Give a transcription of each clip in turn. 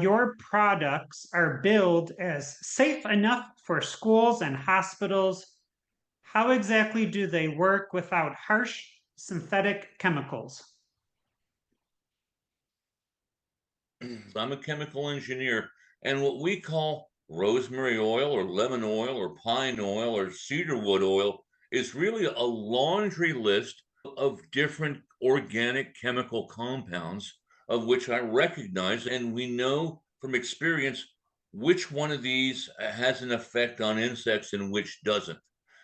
Your products are billed as safe enough for schools and hospitals. How exactly do they work without harsh synthetic chemicals? I'm a chemical engineer, and what we call rosemary oil or lemon oil or pine oil or cedarwood oil is really a laundry list of different organic chemical compounds of which I recognize, and we know from experience which one of these has an effect on insects and which doesn't.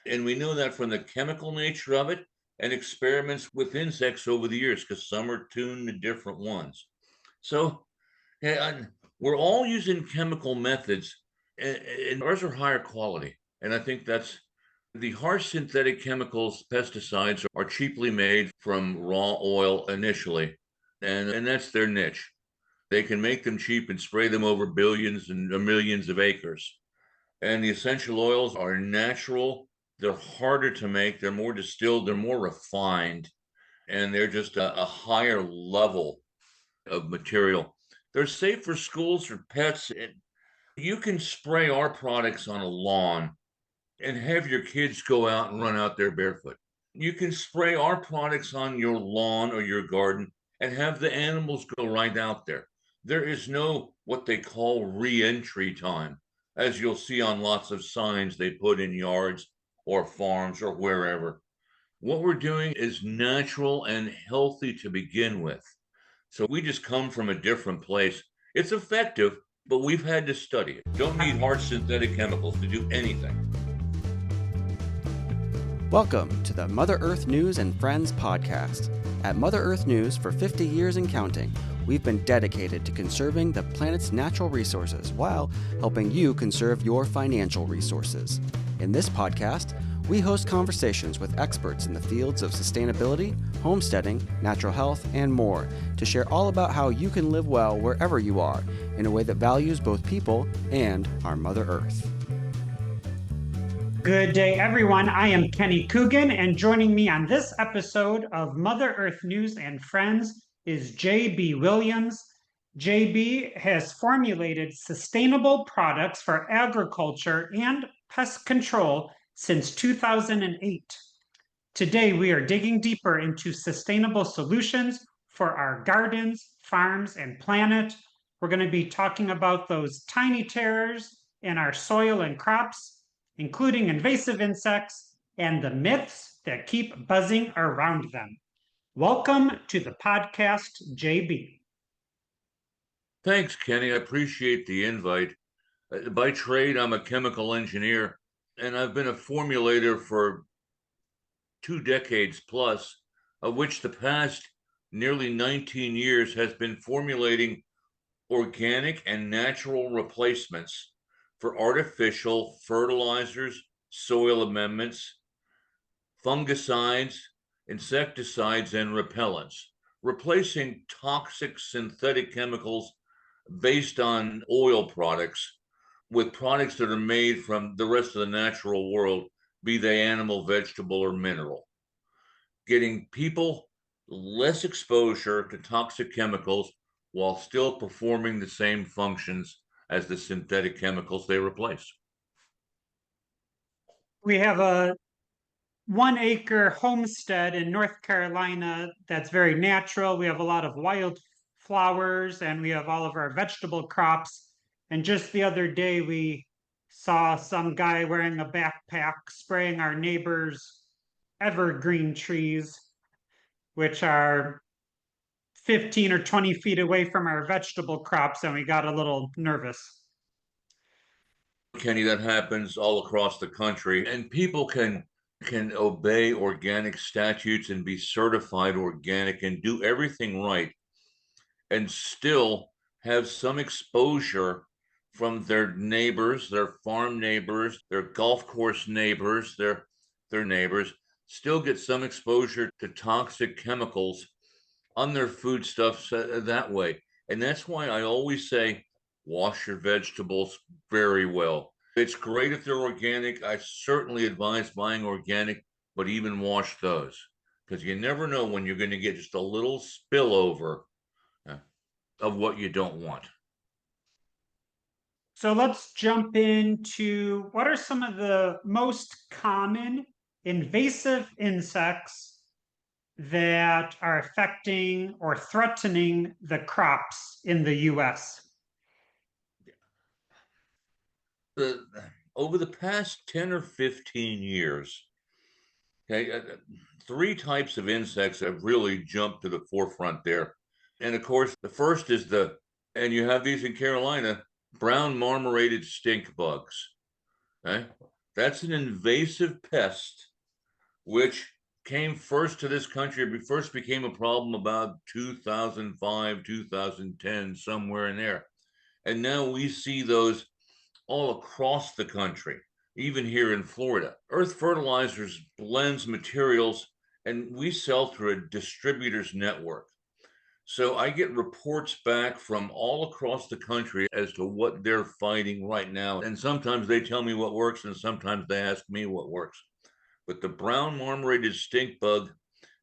And we know that from the chemical nature of it and experiments with insects over the years, because some are tuned to different ones. So yeah, we're all using chemical methods, and ours are higher quality. And I think that's the harsh synthetic chemicals, pesticides, are cheaply made from raw oil initially, and that's their niche. They can make them cheap and spray them over billions and millions of acres. And the essential oils are natural. They're harder to make. They're more distilled. They're more refined, and they're just a higher level of material. They're safe for schools or pets. You can spray our products on a lawn and have your kids go out and run out there barefoot. You can spray our products on your lawn or your garden and have the animals go right out there. There is no what they call re-entry time, as you'll see on lots of signs they put in yards or farms or wherever. What we're doing is natural and healthy to begin with. So we just come from a different place. It's effective, but we've had to study it. Don't need harsh synthetic chemicals to do anything. Welcome to the Mother Earth News and Friends podcast. At Mother Earth News for 50 years and counting, we've been dedicated to conserving the planet's natural resources while helping you conserve your financial resources. In this podcast, we host conversations with experts in the fields of sustainability, homesteading, natural health, and more to share all about how you can live well wherever you are in a way that values both people and our Mother Earth. Good day, everyone. I am Kenny Coogan, and joining me on this episode of Mother Earth News and Friends is J.B. Williams. J.B. has formulated sustainable products for agriculture and pest control since 2008. Today, we are digging deeper into sustainable solutions for our gardens, farms, and planet. We're going to be talking about those tiny terrors in our soil and crops, including invasive insects and the myths that keep buzzing around them. Welcome to the podcast, JB. Thanks, Kenny. I appreciate the invite. By trade, I'm a chemical engineer, and I've been a formulator for 2 decades plus, of which the past nearly 19 years has been formulating organic and natural replacements for artificial fertilizers, soil amendments, fungicides, insecticides, and repellents, replacing toxic synthetic chemicals based on oil products with products that are made from the rest of the natural world, be they animal, vegetable, or mineral. Getting people less exposure to toxic chemicals while still performing the same functions as the synthetic chemicals they replace. We have a 1 acre homestead in North Carolina that's very natural. We have a lot of wild flowers and we have all of our vegetable crops. And just the other day, we saw some guy wearing a backpack spraying our neighbor's evergreen trees, which are 15 or 20 feet away from our vegetable crops. And we got a little nervous. Kenny, that happens all across the country, and people can obey organic statutes and be certified organic and do everything right and still have some exposure from their neighbors, their farm neighbors, their golf course neighbors, their neighbors, still get some exposure to toxic chemicals on their foodstuffs that way. And that's why I always say wash your vegetables very well. It's great if they're organic. I certainly advise buying organic, but even wash those because you never know when you're going to get just a little spillover of what you don't want. So let's jump into what are some of the most common invasive insects that are affecting or threatening the crops in the US? Over the past 10 or 15 years, okay, three types of insects have really jumped to the forefront there. And of course, the first is and you have these in Carolina, brown marmorated stink bugs. Okay? That's an invasive pest which came first to this country. It first became a problem about 2005, 2010, somewhere in there. And now we see those all across the country, even here in Florida. Earth Fertilizers blends materials, and we sell through a distributor's network. So I get reports back from all across the country as to what they're fighting right now. And sometimes they tell me what works, and sometimes they ask me what works. But the brown marmorated stink bug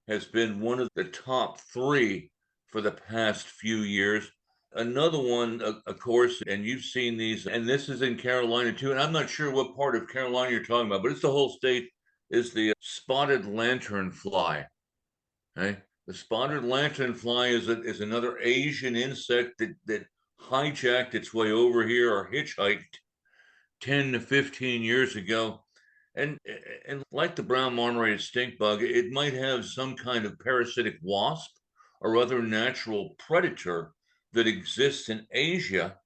has been one of the top three for the past few years. Another one, of course, and you've seen these, and this is in Carolina too, and I'm not sure what part of Carolina you're talking about, but it's the whole state, is the spotted lanternfly. Okay? The spotted lanternfly is another Asian insect that hijacked its way over here or hitchhiked 10 to 15 years ago. And like the brown marmorated stink bug, it might have some kind of parasitic wasp or other natural predator that exists in Asia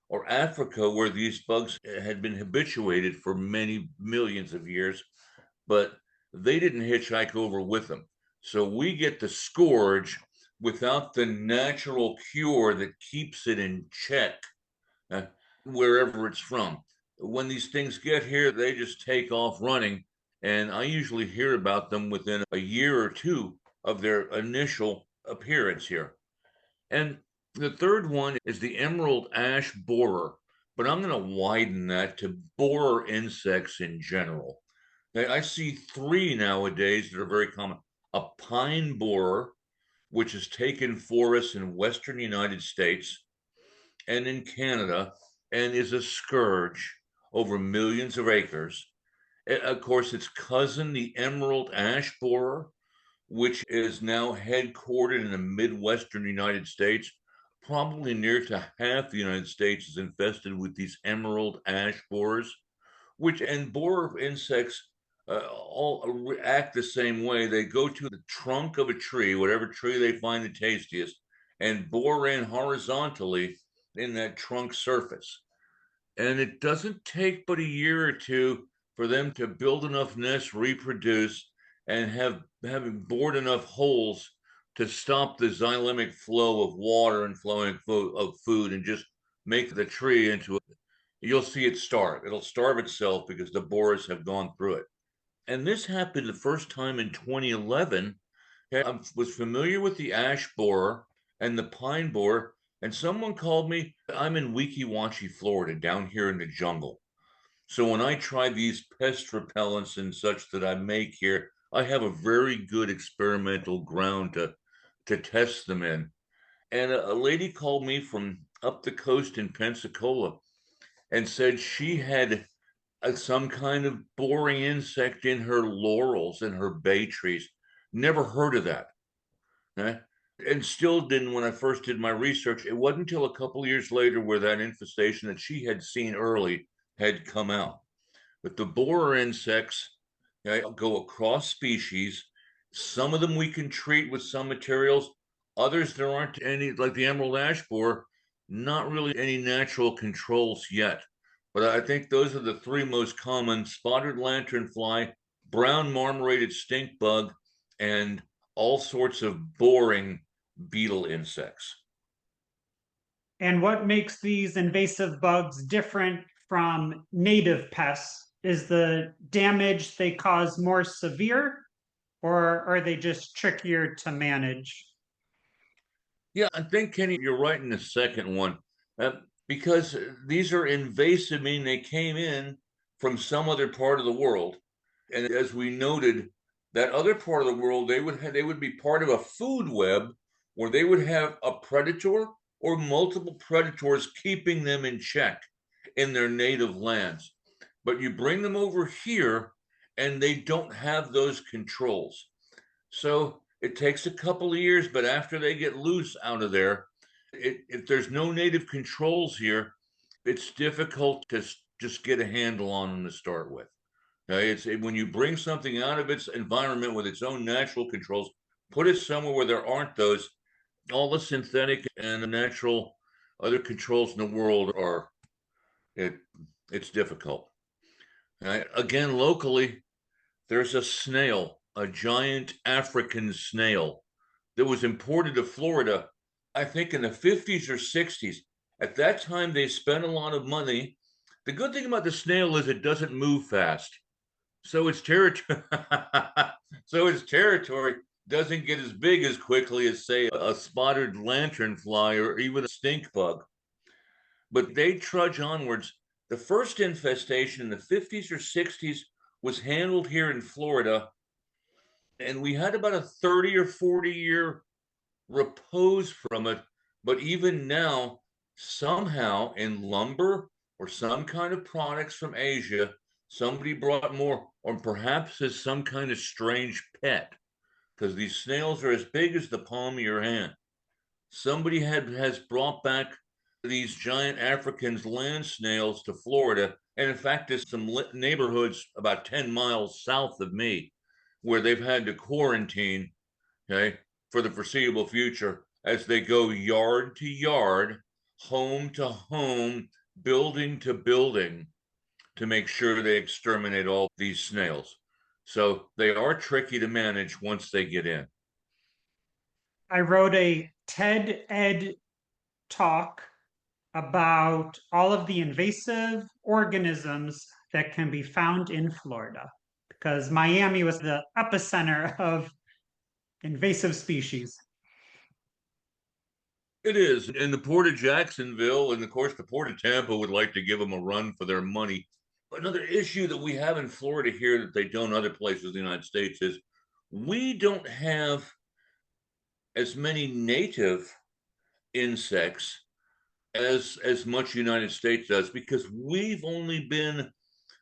or Africa, where these bugs had been habituated for many millions of years, but they didn't hitchhike over with them. So we get the scourge without the natural cure that keeps it in check, wherever it's from. When these things get here, they just take off running. And I usually hear about them within a year or two of their initial appearance here. And the third one is the emerald ash borer, but I'm going to widen that to borer insects in general. I see three nowadays that are very common. A pine borer, which is taken for us in Western United States and in Canada, and is a scourge over millions of acres. Of course, its cousin, the emerald ash borer, which is now headquartered in the Midwestern United States. Probably near to half the United States is infested with these emerald ash borers, and borer insects all act the same way. They go to the trunk of a tree, whatever tree they find the tastiest, and bore in horizontally in that trunk surface. And it doesn't take but a year or two for them to build enough nests, reproduce, and having bored enough holes to stop the xylemic flow of water and flowing of food and just make the tree into you'll see it starve. It'll starve itself because the borers have gone through it. And this happened the first time in 2011. I was familiar with the ash borer and the pine borer, and someone called me. I'm in Weeki Wachee, Florida, down here in the jungle. So when I try these pest repellents and such that I make here, I have a very good experimental ground to test them in. And a lady called me from up the coast in Pensacola and said she had some kind of boring insect in her laurels and her bay trees. Never heard of that. And still didn't when I first did my research. It wasn't until a couple years later where that infestation that she had seen early had come out. But the borer insects go across species. Some of them we can treat with some materials. Others, there aren't any, like the emerald ash borer, not really any natural controls yet. But I think those are the three most common: spotted lanternfly, brown marmorated stink bug, and all sorts of boring beetle insects. And what makes these invasive bugs different from native pests? Is the damage they cause more severe, or are they just trickier to manage? Yeah, I think, Kenny, you're right in the second one. Because these are invasive, meaning they came in from some other part of the world. And as we noted, that other part of the world, they would be part of a food web where they would have a predator or multiple predators keeping them in check. in their native lands. But you bring them over here and they don't have those controls. So it takes a couple of years, but after they get loose out of there, if there's no native controls here, it's difficult to just get a handle on them to start with. When you bring something out of its environment with its own natural controls, put it somewhere where there aren't those, all the synthetic and the natural other controls in the world it's difficult. Right? Again, locally, there's a snail, a giant African snail that was imported to Florida, I think in the 50s or 60s. At that time, they spent a lot of money. The good thing about the snail is it doesn't move fast. So its territory doesn't get as big as quickly as, say, a spotted lanternfly or even a stink bug. But they trudge onwards. The first infestation in the 50s or 60s was handled here in Florida, and we had about a 30 or 40-year repose from it. But even now, somehow in lumber or some kind of products from Asia, somebody brought more, or perhaps as some kind of strange pet, because these snails are as big as the palm of your hand. Somebody has brought back these giant African land snails to Florida. And in fact, there's some neighborhoods about 10 miles south of me where they've had to quarantine, okay, for the foreseeable future as they go yard to yard, home to home, building to building to make sure they exterminate all these snails. So they are tricky to manage once they get in. I wrote a TED Ed talk about all of the invasive organisms that can be found in Florida, because Miami was the epicenter of invasive species. It is. And the Port of Jacksonville, and of course, the Port of Tampa would like to give them a run for their money. Another issue that we have in Florida here that they don't other places in the United States is we don't have as many native insects as much United States does, because we've only been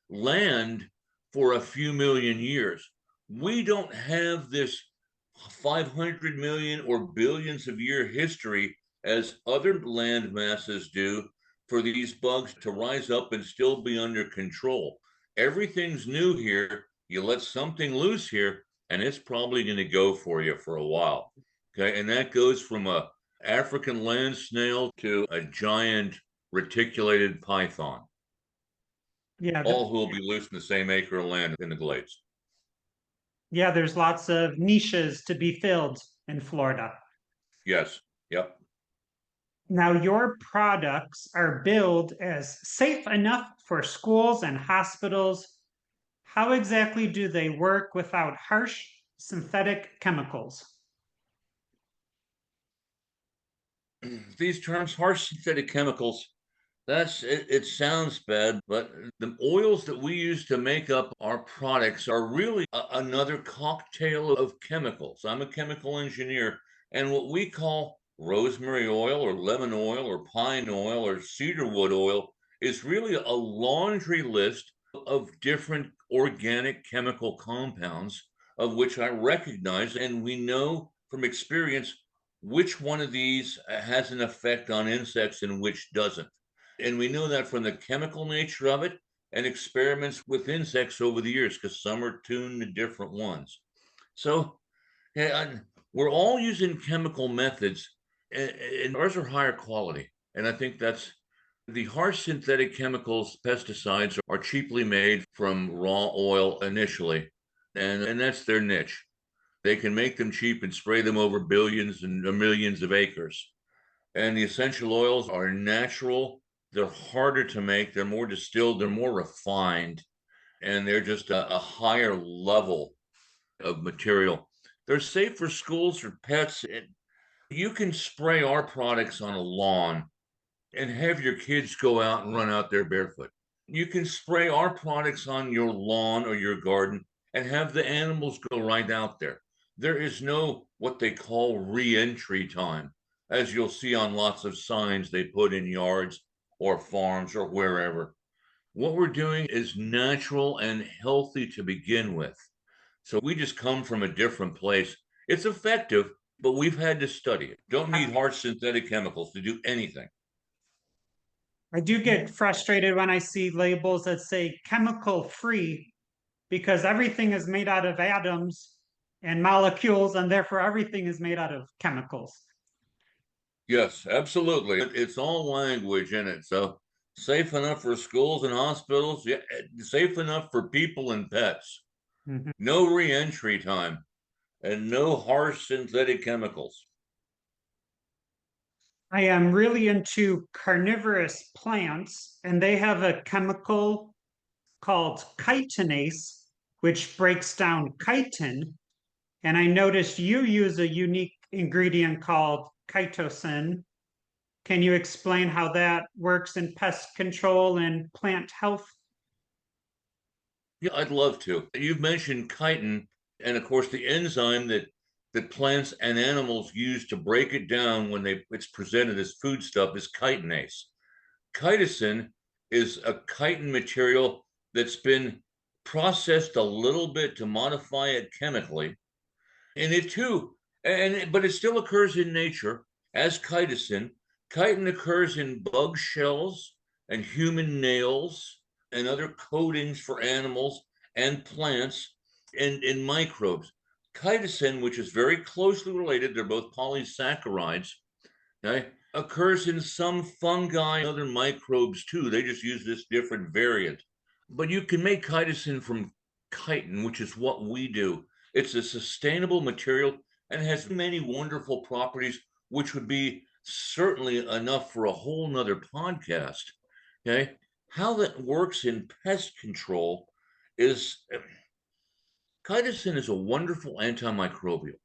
land for a few million years. We don't have this 500 million or billions of year history as other land masses do for these bugs to rise up and still be under control. Everything's new here. You let something loose here, and it's probably going to go for you for a while. Okay, and that goes from a African land snail to a giant reticulated python. Yeah, all who will be loose in the same acre of land in the glades. yeah, there's lots of niches to be filled in Florida. Yes. Yep. Now, your products are billed as safe enough for schools and hospitals. How exactly do they work without harsh synthetic chemicals? These terms, harsh synthetic chemicals, it sounds bad, but the oils that we use to make up our products are really another cocktail of chemicals. I'm a chemical engineer, and what we call rosemary oil or lemon oil or pine oil or cedarwood oil is really a laundry list of different organic chemical compounds of which I recognize, and we know from experience which one of these has an effect on insects and which doesn't. And we know that from the chemical nature of it and experiments with insects over the years, because some are tuned to different ones. So yeah, we're all using chemical methods, and ours are higher quality. And I think that's the harsh synthetic chemicals, pesticides, are cheaply made from raw oil initially, and that's their niche. They can make them cheap and spray them over billions and millions of acres. And the essential oils are natural. They're harder to make. They're more distilled. They're more refined. And they're just a higher level of material. They're safe for schools or pets. You can spray our products on a lawn and have your kids go out and run out there barefoot. You can spray our products on your lawn or your garden and have the animals go right out there. There is no what they call re-entry time, as you'll see on lots of signs they put in yards. or farms or wherever. What we're doing is natural and healthy to begin with. So we just come from a different place. It's effective, but we've had to study it. Don't need harsh synthetic chemicals to do anything. I do get frustrated when I see labels that say chemical free because everything is made out of atoms and molecules, and therefore everything is made out of chemicals. Yes, absolutely. It's all language in it. So safe enough for schools and hospitals, yeah, safe enough for people and pets. Mhm. No re-entry time and no harsh synthetic chemicals. I am really into carnivorous plants, and they have a chemical called chitinase, which breaks down chitin. And I noticed you use a unique ingredient called chitosan. Can you explain how that works in pest control and plant health? Yeah, I'd love to. You've mentioned chitin, and of course the enzyme that plants and animals use to break it down when it's presented as foodstuff is chitinase. Chitosan is a chitin material that's been processed a little bit to modify it chemically, and it too, but it still occurs in nature as chitosan. Chitin occurs in bug shells and human nails and other coatings for animals and plants and in microbes. Chitosan, which is very closely related, they're both polysaccharides, okay, occurs in some fungi and other microbes too. They just use this different variant. But you can make chitosan from chitin, which is what we do. It's a sustainable material and has many wonderful properties, which would be certainly enough for a whole nother podcast. Okay. How that works in pest control is chitosan is a wonderful antimicrobial.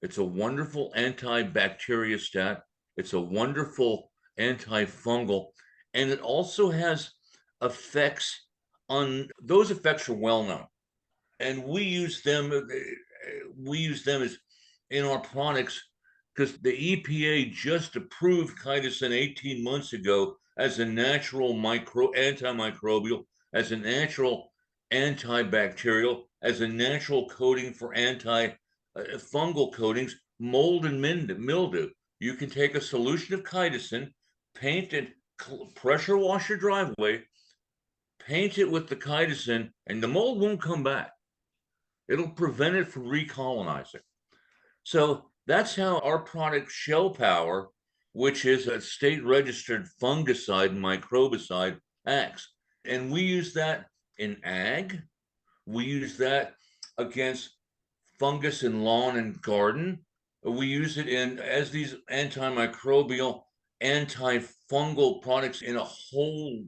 It's a wonderful antibacteriostat. It's a wonderful antifungal. And it also has effects on those effects are well known. And we use them as in our products because the EPA just approved chitosan 18 months ago as a natural antimicrobial, as a natural antibacterial, as a natural coating for anti-fungal coatings, mold and mildew. You can take a solution of chitosan, paint it, pressure wash your driveway, paint it with the chitosan, and the mold won't come back. It'll prevent it from recolonizing. So that's how our product Shell Power, which is a state registered fungicide and microbicide, acts. And we use that in ag. We use that against fungus in lawn and garden. We use it in as these antimicrobial, antifungal products in a whole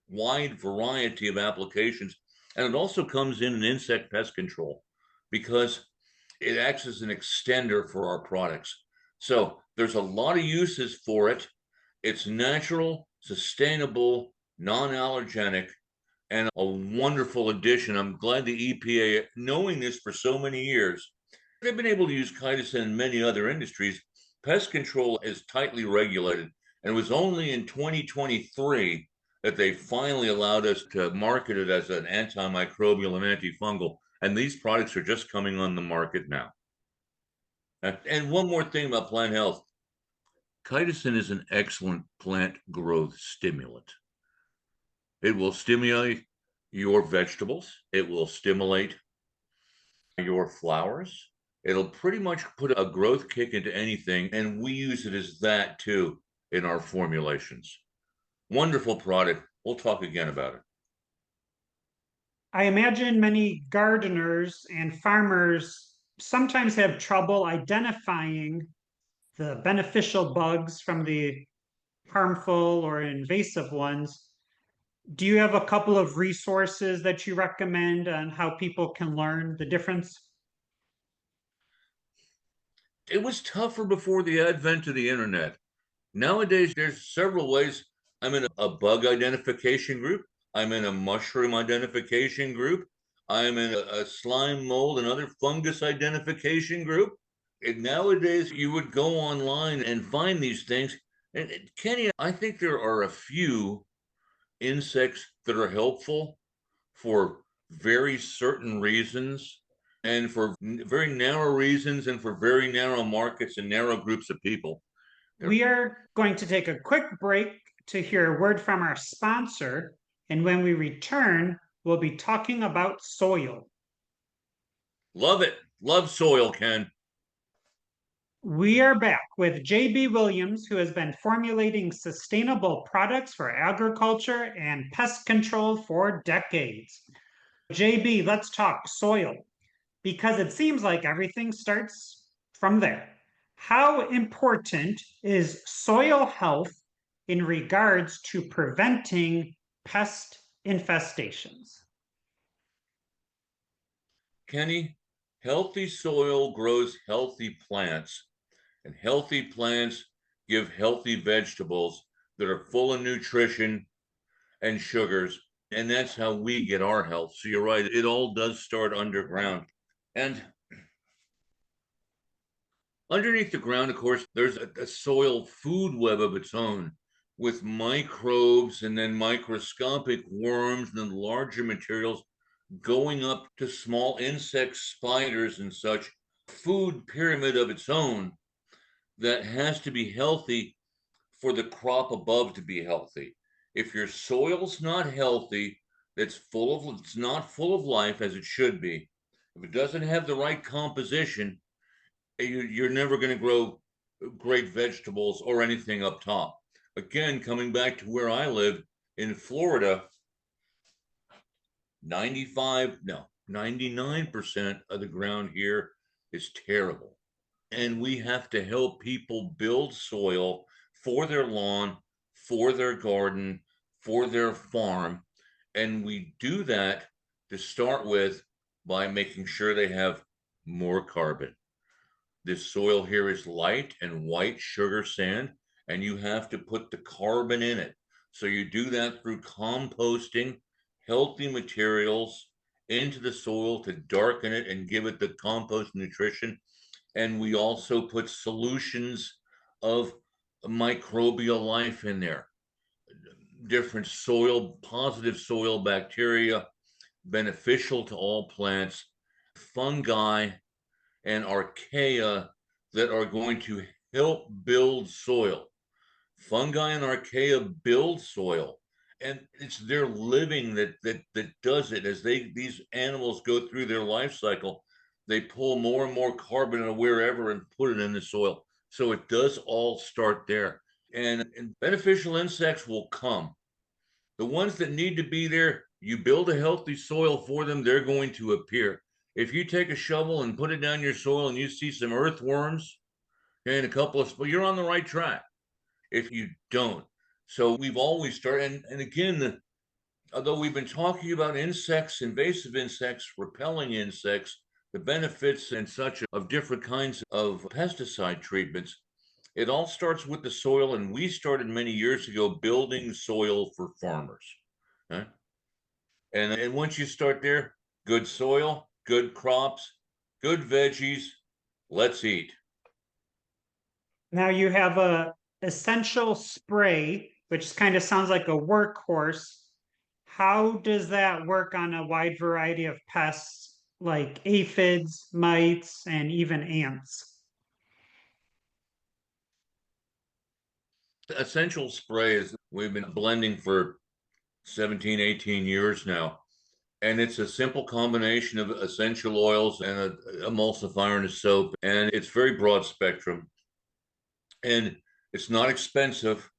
wide variety of applications. And it also comes in insect pest control because it acts as an extender for our products. So there's a lot of uses for it. It's natural, sustainable, non-allergenic, and a wonderful addition. I'm glad the EPA, knowing this for so many years, they've been able to use chitosan in many other industries. Pest control is tightly regulated, and it was only in 2023 that they finally allowed us to market it as an antimicrobial and antifungal. And these products are just coming on the market now. And one more thing about plant health. Chitosan is an excellent plant growth stimulant. It will stimulate your vegetables. It will stimulate your flowers. It'll pretty much put a growth kick into anything. And we use it as that too in our formulations. Wonderful product. We'll talk again about it. I imagine many gardeners and farmers sometimes have trouble identifying the beneficial bugs from the harmful or invasive ones. Do you have a couple of resources that you recommend on how people can learn the difference? It was tougher before the advent of the internet. Nowadays, there's several ways. I'm in a bug identification group. I'm in a mushroom identification group. I'm in a slime mold and other fungus identification group. And nowadays, you would go online and find these things. And Kenny, I think there are a few insects that are helpful for very certain reasons and for very narrow reasons and for very narrow markets and narrow groups of people. We are going to take a quick break to hear a word from our sponsor, and when we return, we'll be talking about soil. Love it. Love soil, Ken. We are back with J.B. Williams, who has been formulating sustainable products for agriculture and pest control for decades. JB, let's talk soil, because it seems like everything starts from there. How important is soil health in regards to preventing pest infestations? Kenny, healthy soil grows healthy plants, and healthy plants give healthy vegetables that are full of nutrition and sugars. And that's how we get our health. So you're right, it all does start underground. And underneath the ground, of course, there's a soil food web of its own with microbes and then microscopic worms and then larger materials going up to small insects, spiders, and such. Food pyramid of its own that has to be healthy for the crop above to be healthy. If your soil's not healthy, it's not full of life as it should be. If it doesn't have the right composition, you're never going to grow great vegetables or anything up top. Again, coming back to where I live in Florida, 99% of the ground here is terrible. And we have to help people build soil for their lawn, for their garden, for their farm. And we do that to start with by making sure they have more carbon. This soil here is light and white sugar sand, and you have to put the carbon in it. So you do that through composting healthy materials into the soil to darken it and give it the compost nutrition. And we also put solutions of microbial life in there, different soil, positive soil bacteria, beneficial to all plants, fungi, and archaea that are going to help build soil. Fungi and archaea build soil, and it's their living that does it. As these animals go through their life cycle, they pull more and more carbon out of wherever and put it in the soil. So it does all start there. And beneficial insects will come. The ones that need to be there, you build a healthy soil for them, they're going to appear. If you take a shovel and put it down your soil and you see some earthworms and a couple of, you're on the right track. If you don't, so we've always started, and again, although we've been talking about insects, invasive insects, repelling insects, the benefits and such of different kinds of pesticide treatments, it all starts with the soil, and we started many years ago building soil for farmers. Right? And once you start there, good soil, good crops, good veggies, let's eat. Now you have a essential spray, which kind of sounds like a workhorse. How does that work on a wide variety of pests like aphids, mites, and even ants? Essential spray is we've been blending for 17, 18 years now. And it's a simple combination of essential oils and an emulsifier and a soap. And it's very broad spectrum. And it's not expensive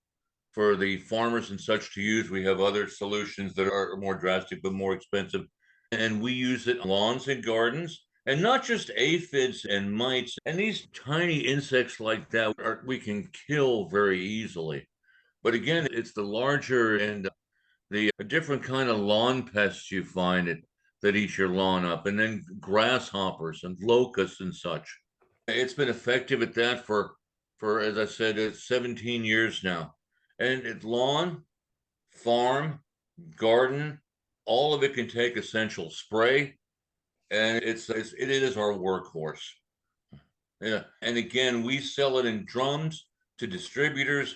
for the farmers and such to use. We have other solutions that are more drastic but more expensive. And we use it on lawns and gardens. And not just aphids and mites and these tiny insects like that we can kill very easily. But again, it's the larger and the different kind of lawn pests you find that eat your lawn up, and then grasshoppers and locusts and such. It's been effective at that for as I said, it's 17 years now. And at lawn, farm, garden, all of it can take essential spray, and it is our workhorse. Yeah, and again, we sell it in drums to distributors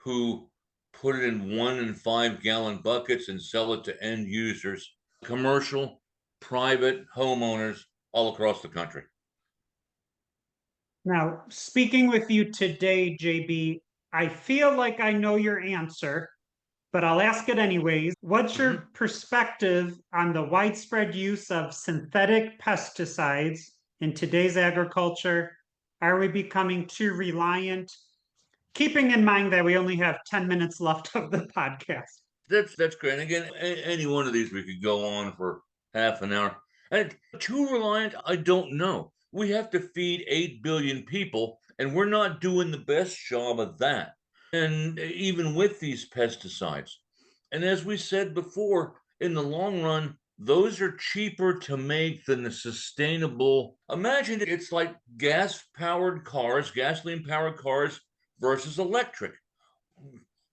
who put it in 1 and 5 gallon buckets and sell it to end users, commercial, private homeowners all across the country. Now, speaking with you today, JB, I feel like I know your answer, but I'll ask it anyways. What's your perspective on the widespread use of synthetic pesticides in today's agriculture? Are we becoming too reliant? Keeping in mind that we only have 10 minutes left of the podcast. That's great. And again, any one of these we could go on for half an hour. And too reliant, I don't know. We have to feed 8 billion people, and we're not doing the best job of that. And even with these pesticides. And as we said before, in the long run, those are cheaper to make than the sustainable. Imagine it's like gas-powered cars, gasoline-powered cars versus electric.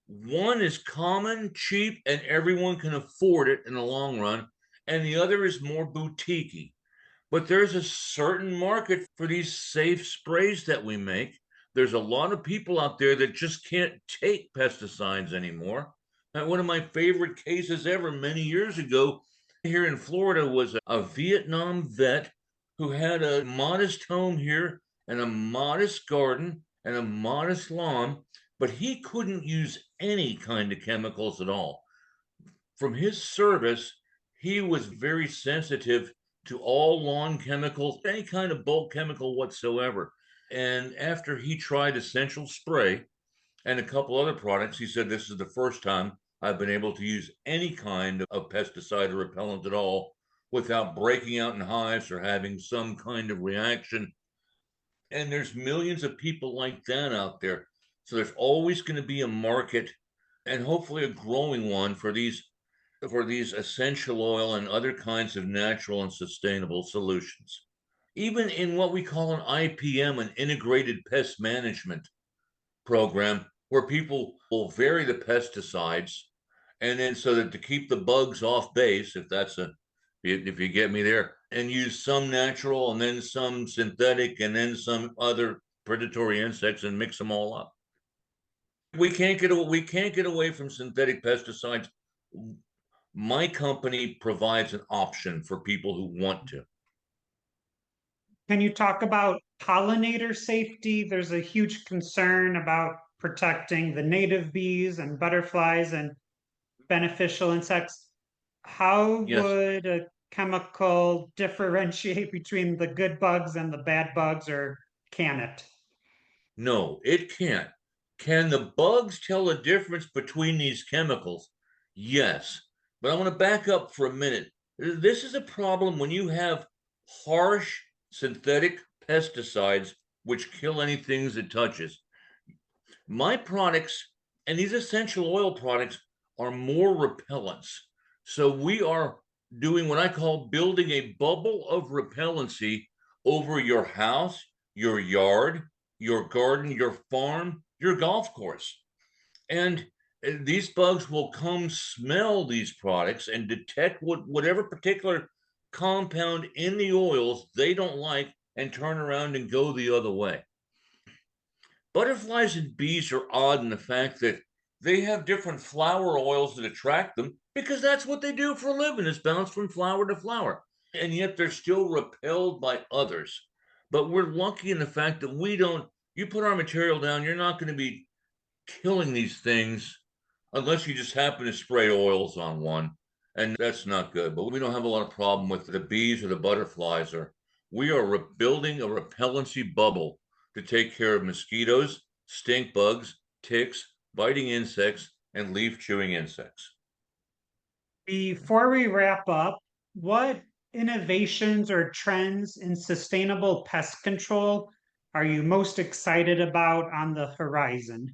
One is common, cheap, and everyone can afford it in the long run, and the other is more boutique-y. But there's a certain market for these safe sprays that we make. There's a lot of people out there that just can't take pesticides anymore. And one of my favorite cases ever many years ago here in Florida was a Vietnam vet who had a modest home here and a modest garden and a modest lawn, but he couldn't use any kind of chemicals at all. From his service, he was very sensitive to all lawn chemicals, any kind of bulk chemical whatsoever. And after he tried Essential Spray and a couple other products, he said, "This is the first time I've been able to use any kind of pesticide or repellent at all without breaking out in hives or having some kind of reaction." And there's millions of people like that out there. So there's always going to be a market, and hopefully a growing one, for these essential oil and other kinds of natural and sustainable solutions. Even in what we call an IPM, an integrated pest management program, where people will vary the pesticides, and then so that to keep the bugs off base, if you get me there, and use some natural and then some synthetic and then some other predatory insects and mix them all up. We can't get away from synthetic pesticides. My company provides an option for people who want to. Can you talk about pollinator safety? There's a huge concern about protecting the native bees and butterflies and beneficial insects. How Yes. would a chemical differentiate between the good bugs and the bad bugs, or can it? No, it can't. Can the bugs tell the difference between these chemicals? Yes. But I want to back up for a minute. This is a problem when you have harsh synthetic pesticides which kill anything it touches. My products and these essential oil products are more repellents. So we are doing what I call building a bubble of repellency over your house, your yard, your garden, your farm, your golf course. And these bugs will come smell these products and detect whatever particular compound in the oils they don't like and turn around and go the other way. Butterflies and bees are odd in the fact that they have different flower oils that attract them because that's what they do for a living, is bounce from flower to flower. And yet they're still repelled by others. But we're lucky in the fact that you put our material down, you're not going to be killing these things unless you just happen to spray oils on one. And that's not good. But we don't have a lot of problem with the bees or the butterflies. We are building a repellency bubble to take care of mosquitoes, stink bugs, ticks, biting insects, and leaf-chewing insects. Before we wrap up, what innovations or trends in sustainable pest control are you most excited about on the horizon?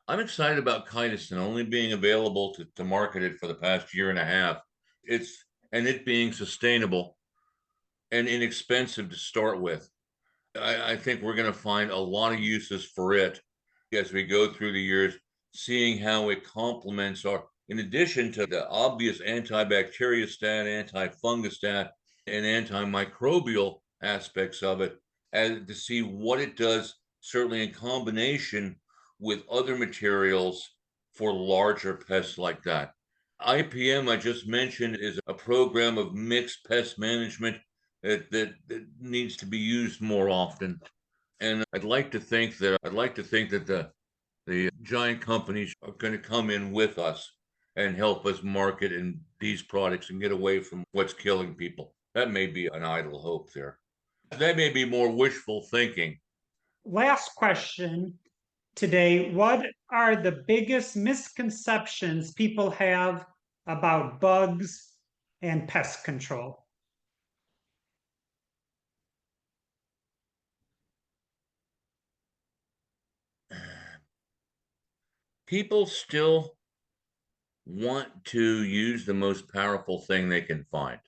I'm excited about chitin only being available to market it for the past year and a half. It being sustainable and inexpensive to start with. I think we're going to find a lot of uses for it as we go through the years, seeing how it complements in addition to the obvious antibacteriostat, antifungustat, and antimicrobial aspects of it, and to see what it does certainly in combination with other materials for larger pests like that. IPM, I just mentioned, is a program of mixed pest management that needs to be used more often. And I'd like to think that the giant companies are going to come in with us and help us market in these products and get away from what's killing people. That may be an idle hope there. That may be more wishful thinking. Last question today. What are the biggest misconceptions people have about bugs and pest control? People still want to use the most powerful thing they can find,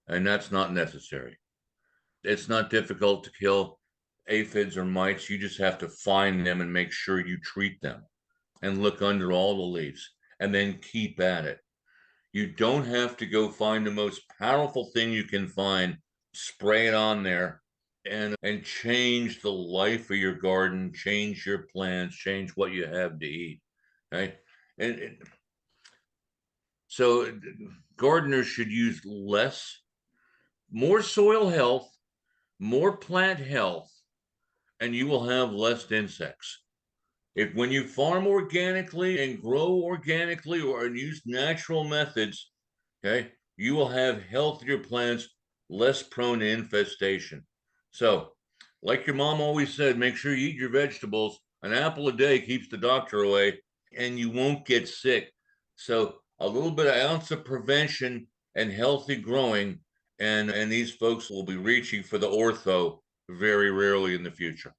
and that's not necessary. It's not difficult to kill aphids or mites. You just have to find them and make sure you treat them and look under all the leaves and then keep at it. You don't have to go find the most powerful thing you can find, spray it on there, and change the life of your garden, change your plants, change what you have to eat. Right? So gardeners should use more soil health, more plant health, and you will have less insects. When you farm organically and grow organically or use natural methods, okay, you will have healthier plants, less prone to infestation. So, like your mom always said, make sure you eat your vegetables. An apple a day keeps the doctor away, and you won't get sick. So, a little bit of ounce of prevention and healthy growing, and these folks will be reaching for the ortho very rarely in the future.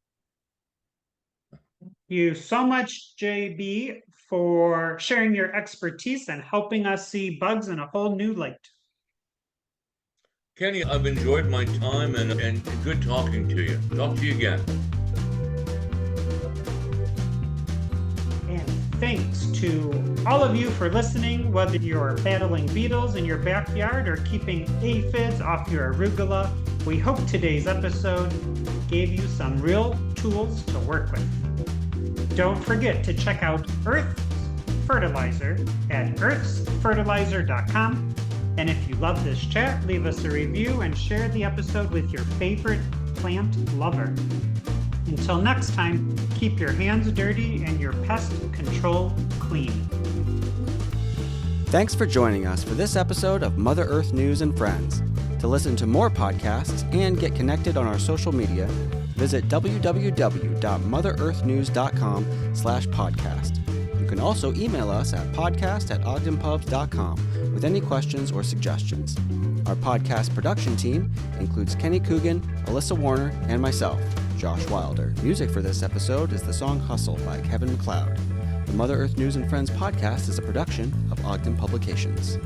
Thank you so much, JB, for sharing your expertise and helping us see bugs in a whole new light. Kenny, I've enjoyed my time and good talking to you. Talk to you again. And thanks to all of you for listening, whether you're battling beetles in your backyard or keeping aphids off your arugula. We hope today's episode gave you some real tools to work with. Don't forget to check out Earth's Fertilizer at earthsfertilizer.com. And if you love this chat, leave us a review and share the episode with your favorite plant lover. Until next time, keep your hands dirty and your pest control clean. Thanks for joining us for this episode of Mother Earth News and Friends. To listen to more podcasts and get connected on our social media, visit www.motherearthnews.com/podcast. You can also email us at podcast@ogdenpubs.com with any questions or suggestions. Our podcast production team includes Kenny Coogan, Alyssa Warner, and myself, Josh Wilder. Music for this episode is the song Hustle by Kevin MacLeod. The Mother Earth News and Friends podcast is a production of Ogden Publications.